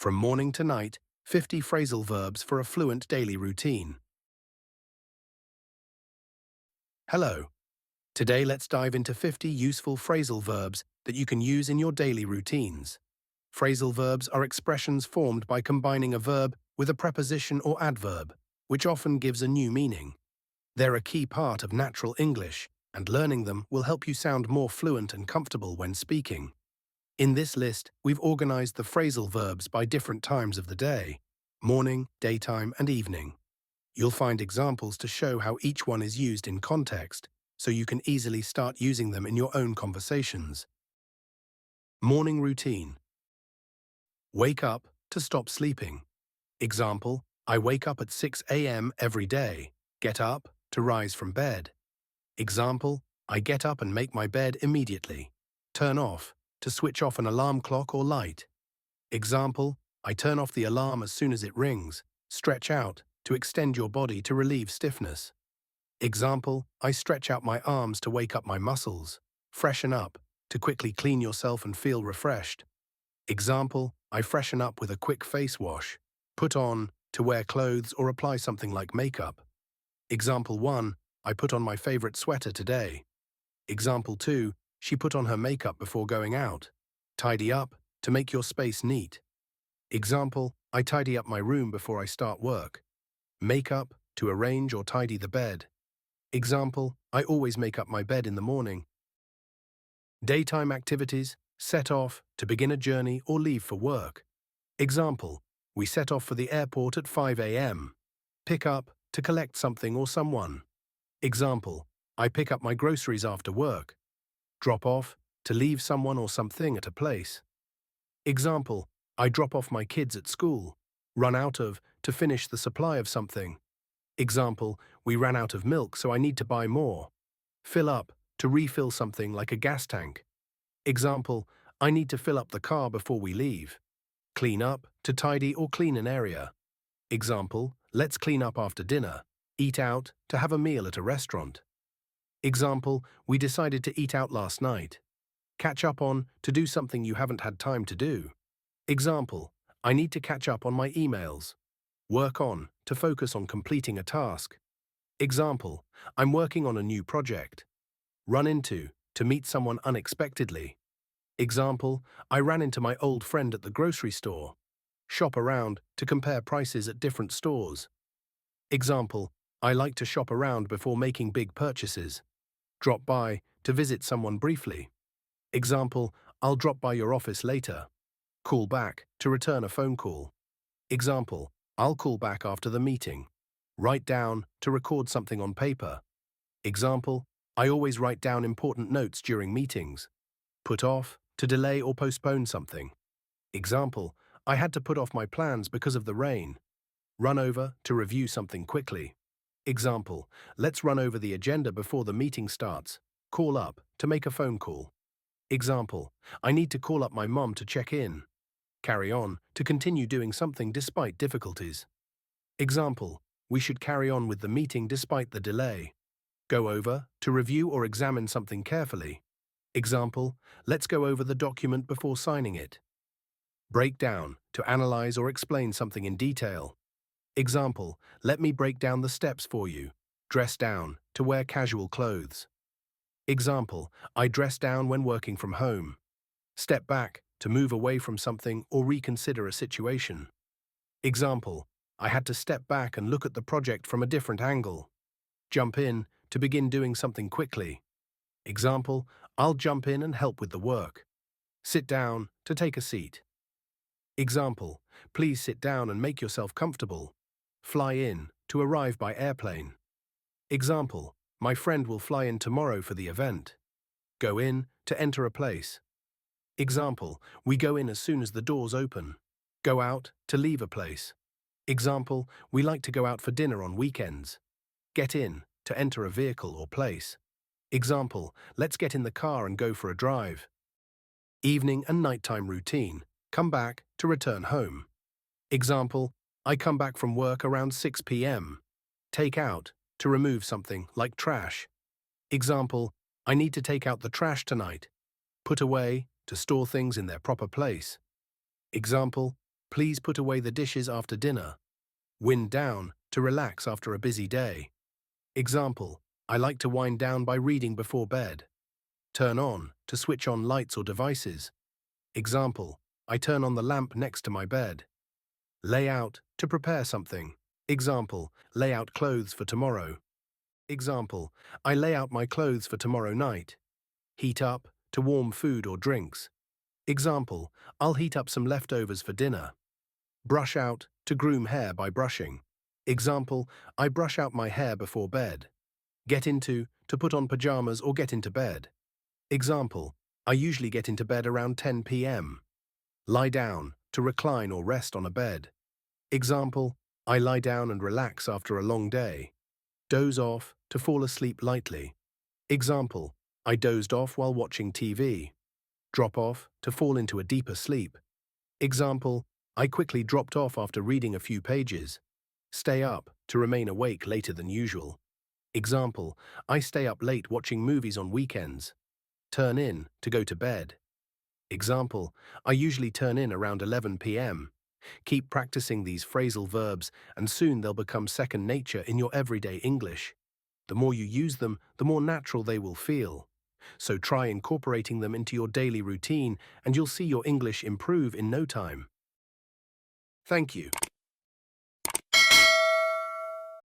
From morning to night, 50 phrasal verbs for a fluent daily routine. Hello. Today let's dive into 50 useful phrasal verbs that you can use in your daily routines. Phrasal verbs are expressions formed by combining a verb with a preposition or adverb, which often gives a new meaning. They're a key part of natural English, and learning them will help you sound more fluent and comfortable when speaking. In this list, we've organized the phrasal verbs by different times of the day: morning, daytime, and evening. You'll find examples to show how each one is used in context, so you can easily start using them in your own conversations. Morning routine. Wake up to stop sleeping. Example, I wake up at 6 a.m. every day. Get up to rise from bed. Example, I get up and make my bed immediately. Turn off to switch off an alarm clock or light. Example, I turn off the alarm as soon as it rings. Stretch out to extend your body to relieve stiffness. Example, I stretch out my arms to wake up my muscles. Freshen up to quickly clean yourself and feel refreshed. Example, I freshen up with a quick face wash. Put on to wear clothes or apply something like makeup. Example 1, I put on my favorite sweater today. Example 2, she put on her makeup before going out. Tidy up to make your space neat. Example, I tidy up my room before I start work. Make up to arrange or tidy the bed. Example, I always make up my bed in the morning. Daytime activities, set off to begin a journey or leave for work. Example, we set off for the airport at 5 a.m. Pick up to collect something or someone. Example, I pick up my groceries after work. Drop off to leave someone or something at a place. Example, I drop off my kids at school. Run out of to finish the supply of something. Example, we ran out of milk, so I need to buy more. Fill up to refill something like a gas tank. Example, I need to fill up the car before we leave. Clean up to tidy or clean an area. Example, let's clean up after dinner. Eat out to have a meal at a restaurant. Example, we decided to eat out last night. Catch up on to do something you haven't had time to do. Example, I need to catch up on my emails. Work on to focus on completing a task. Example, I'm working on a new project. Run into to meet someone unexpectedly. Example, I ran into my old friend at the grocery store. Shop around to compare prices at different stores. Example, I like to shop around before making big purchases. Drop by to visit someone briefly. Example, I'll drop by your office later. Call back to return a phone call. Example, I'll call back after the meeting. Write down to record something on paper. Example, I always write down important notes during meetings. Put off to delay or postpone something. Example, I had to put off my plans because of the rain. Run over to review something quickly. Example, let's run over the agenda before the meeting starts. Call up to make a phone call. Example, I need to call up my mom to check in. Carry on to continue doing something despite difficulties. Example, we should carry on with the meeting despite the delay. Go over to review or examine something carefully. Example, let's go over the document before signing it. Break down to analyze or explain something in detail. Example, let me break down the steps for you. Dress down to wear casual clothes. Example, I dress down when working from home. Step back to move away from something or reconsider a situation. Example, I had to step back and look at the project from a different angle. Jump in to begin doing something quickly. Example, I'll jump in and help with the work. Sit down to take a seat. Example, please sit down and make yourself comfortable. Fly in to arrive by airplane. Example, my friend will fly in tomorrow for the event. Go in to enter a place. Example, we go in as soon as the doors open. Go out to leave a place. Example, we like to go out for dinner on weekends. Get in to enter a vehicle or place. Example, let's get in the car and go for a drive. Evening and nighttime routine. Come back to return home. Example, I come back from work around 6 p.m. Take out to remove something like trash. Example, I need to take out the trash tonight. Put away to store things in their proper place. Example, Please put away the dishes after dinner. Wind down, to relax after a busy day. Example, I like to wind down by reading before bed. Turn on, to switch on lights or devices. Example, I turn on the lamp next to my bed. Lay out, to prepare something. Example, lay out clothes for tomorrow. Example, I lay out my clothes for tomorrow night. Heat up, to warm food or drinks. Example, I'll heat up some leftovers for dinner. Brush out, to groom hair by brushing. Example, I brush out my hair before bed. Get into, to put on pajamas or get into bed. Example, I usually get into bed around 10 p.m. Lie down, to recline or rest on a bed. Example, I lie down and relax after a long day. Doze off, to fall asleep lightly. Example, I dozed off while watching TV. Drop off, to fall into a deeper sleep. Example, I quickly dropped off after reading a few pages. Stay up, to remain awake later than usual. Example, I stay up late watching movies on weekends. Turn in, to go to bed. Example, I usually turn in around 11 p.m. Keep practicing these phrasal verbs and soon they'll become second nature in your everyday English. The more you use them, the more natural they will feel. So try incorporating them into your daily routine and you'll see your English improve in no time. Thank you.